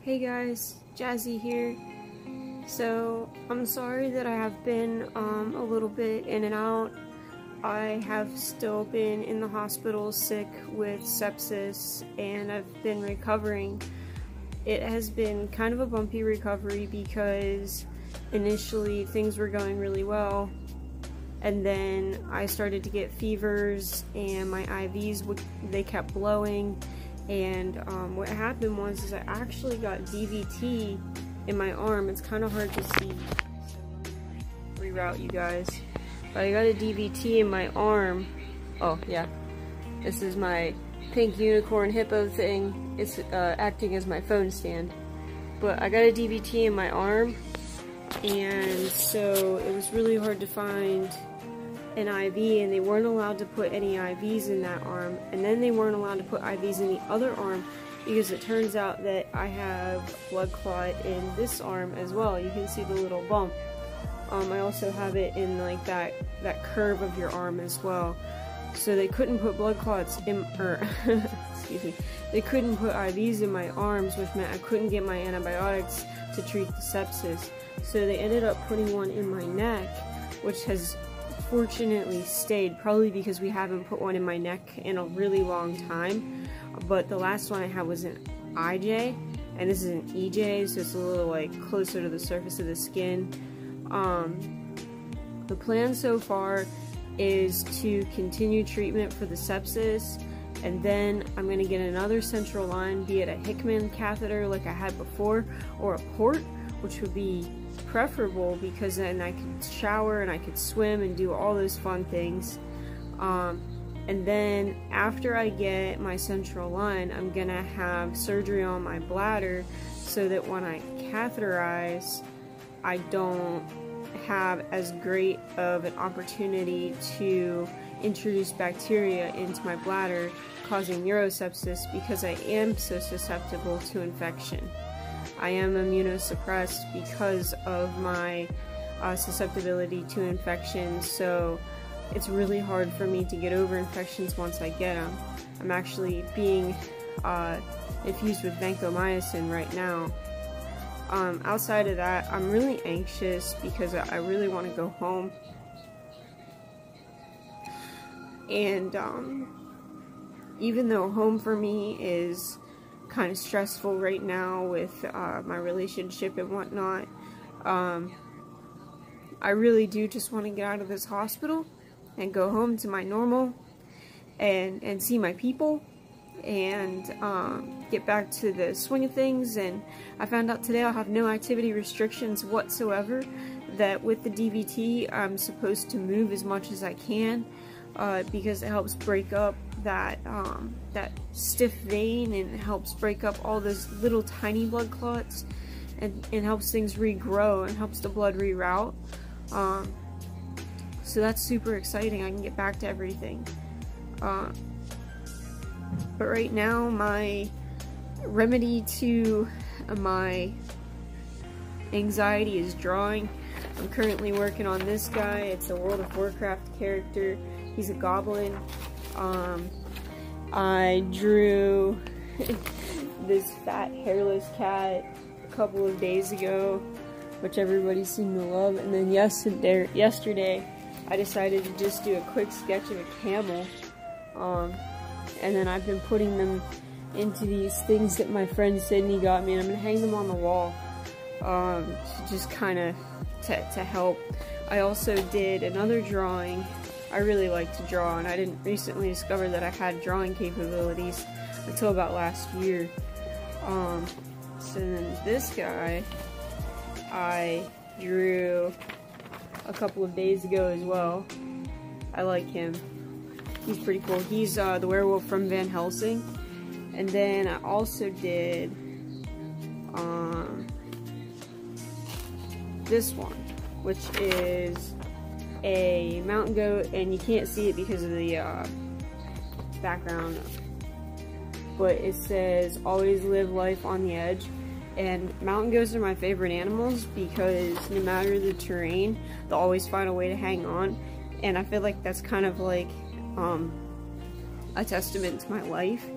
Hey guys, Jazzy here. So, I'm sorry that I have been a little bit in and out. I have still been in the hospital sick with sepsis and I've been recovering. It has been kind of a bumpy recovery because initially things were going really well and then I started to get fevers and my IVs, they kept blowing. And what happened was I actually got DVT in my arm. It's kind of hard to see, so let me reroute you guys. But I got a DVT in my arm. Oh yeah, this is my pink unicorn hippo thing. It's acting as my phone stand. But I got a DVT in my arm, and so it was really hard to find an IV, and they weren't allowed to put any IVs in that arm, and then they weren't allowed to put IVs in the other arm because it turns out that I have blood clot in this arm as well. You can see the little bump. I also have it in like that curve of your arm as well. So they couldn't put blood clots in, excuse me, they couldn't put IVs in my arms, which meant I couldn't get my antibiotics to treat the sepsis. So they ended up putting one in my neck, which has fortunately stayed, probably because we haven't put one in my neck in a really long time. But the last one I had was an IJ, and this is an EJ, so it's a little like closer to the surface of the skin. The plan so far is to continue treatment for the sepsis, and then I'm going to get another central line, be it a Hickman catheter like I had before, or a port, which would be preferable because then I could shower and I could swim and do all those fun things. And then after I get my central line, I'm gonna have surgery on my bladder so that when I catheterize, I don't have as great of an opportunity to introduce bacteria into my bladder, causing neurosepsis, because I am so susceptible to infection. I am immunosuppressed because of my susceptibility to infections, so it's really hard for me to get over infections once I get them. I'm actually being infused with vancomycin right now. Outside of that, I'm really anxious because I really want to go home. And even though home for me is kind of stressful right now with my relationship and whatnot, I really do just want to get out of this hospital and go home to my normal and see my people and get back to the swing of things. And I found out today I'll have no activity restrictions whatsoever, that with the DVT I'm supposed to move as much as I can because it helps break up that stiff vein, and it helps break up all those little tiny blood clots, and helps things regrow and helps the blood reroute. So that's super exciting. I can get back to everything. But right now, my remedy to my anxiety is drawing. I'm currently working on this guy. It's a World of Warcraft character. He's a goblin. I drew this fat hairless cat a couple of days ago, which everybody seemed to love, and then yesterday I decided to just do a quick sketch of a camel, and then I've been putting them into these things that my friend Sydney got me, and I'm going to hang them on the wall, just kind of to help. I also did another drawing. I really like to draw, and I didn't recently discover that I had drawing capabilities until about last year. So then this guy I drew a couple of days ago as well. I like him. He's pretty cool. He's the werewolf from Van Helsing. And then I also did this one, which is a mountain goat, and you can't see it because of the background, but it says always live life on the edge. And mountain goats are my favorite animals because no matter the terrain, they'll always find a way to hang on, and I feel like that's kind of like a testament to my life.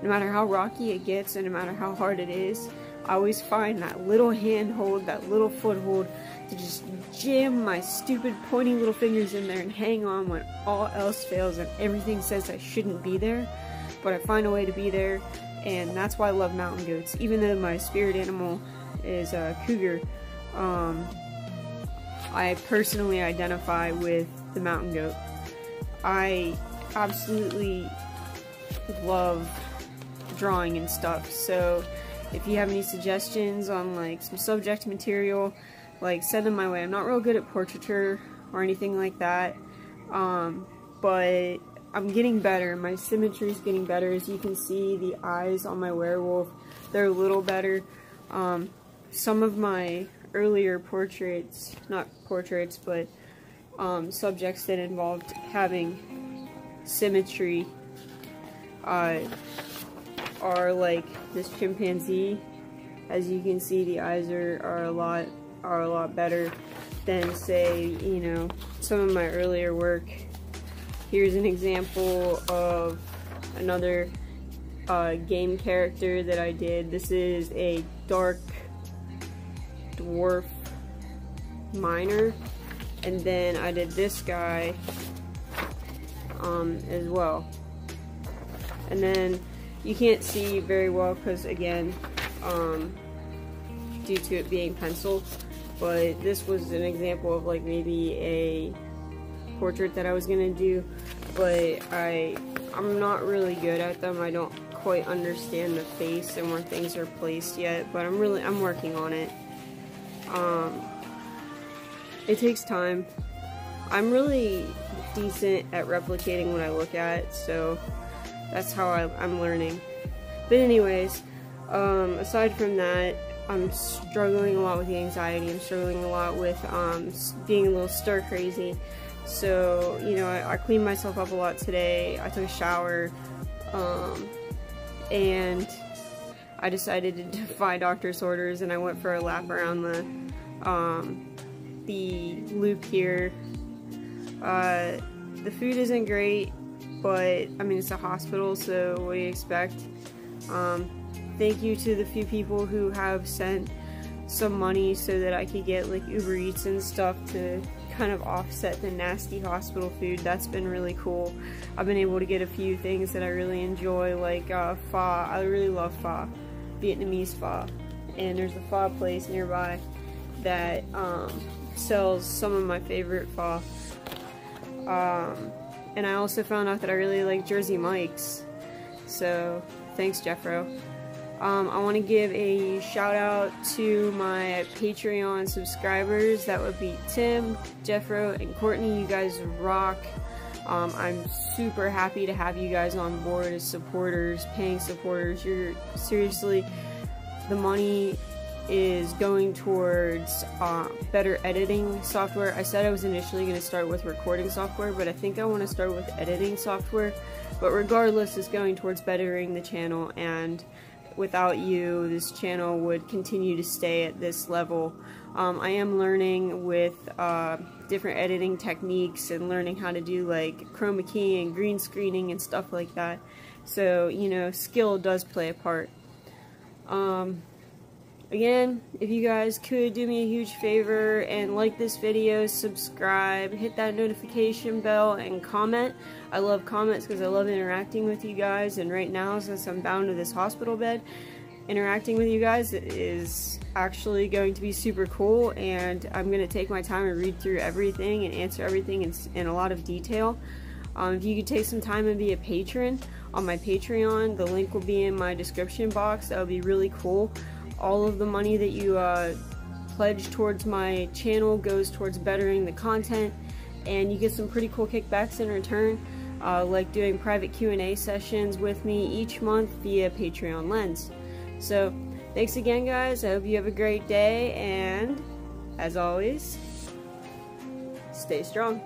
No matter how rocky it gets and no matter how hard it is, I always find that little handhold, that little foothold to just jam my stupid pointy little fingers in there and hang on when all else fails and everything says I shouldn't be there, but I find a way to be there. And that's why I love mountain goats. Even though my spirit animal is a cougar, I personally identify with the mountain goat. I absolutely love drawing and stuff, so if you have any suggestions on like some subject material, like send them my way. I'm not real good at portraiture or anything like that, but I'm getting better. My symmetry is getting better. As you can see, the eyes on my werewolf, they're a little better. Some of my earlier portraits, not portraits, but subjects that involved having symmetry are like this chimpanzee. As you can see, the eyes are a lot better than, say, you know, some of my earlier work. Here's an example of another game character that I did. This is a dark dwarf miner, and then I did this guy as well. And then you can't see very well because, again, due to it being pencil, but this was an example of like maybe a portrait that I was gonna do, but I'm not really good at them. I don't quite understand the face and where things are placed yet, but I'm working on it. It takes time. I'm really decent at replicating what I look at, so that's how I'm learning. But anyways, aside from that, I'm struggling a lot with the anxiety. I'm struggling a lot with being a little stir crazy. So, you know, I cleaned myself up a lot today. I took a shower, and I decided to defy doctor's orders, and I went for a lap around the loop here. The food isn't great, but I mean, it's a hospital, so what do you expect? Thank you to the few people who have sent some money so that I could get like Uber Eats and stuff to kind of offset the nasty hospital food. That's been really cool. I've been able to get a few things that I really enjoy, like pho. I really love pho, Vietnamese pho, and there's a pho place nearby that sells some of my favorite pho. And I also found out that I really like Jersey Mike's, so thanks, Jeffro. I want to give a shout out to my Patreon subscribers. That would be Tim, Jeffro, and Courtney. You guys rock. I'm super happy to have you guys on board as supporters, paying supporters. You're seriously, the money is going towards better editing software. I said I was initially going to start with recording software, but I think I want to start with editing software. But regardless, it's going towards bettering the channel, and without you, this channel would continue to stay at this level. I am learning with different editing techniques and learning how to do like chroma key and green screening and stuff like that. So, you know, skill does play a part. Again, if you guys could do me a huge favor and like this video, subscribe, hit that notification bell, and comment. I love comments because I love interacting with you guys, and right now, since I'm bound to this hospital bed, interacting with you guys is actually going to be super cool, and I'm going to take my time and read through everything and answer everything in a lot of detail. If you could take some time and be a patron on my Patreon, the link will be in my description box. That would be really cool. All of the money that you pledge towards my channel goes towards bettering the content, and you get some pretty cool kickbacks in return, like doing private Q&A sessions with me each month via Patreon Lens. So, thanks again, guys. I hope you have a great day, and as always, stay strong.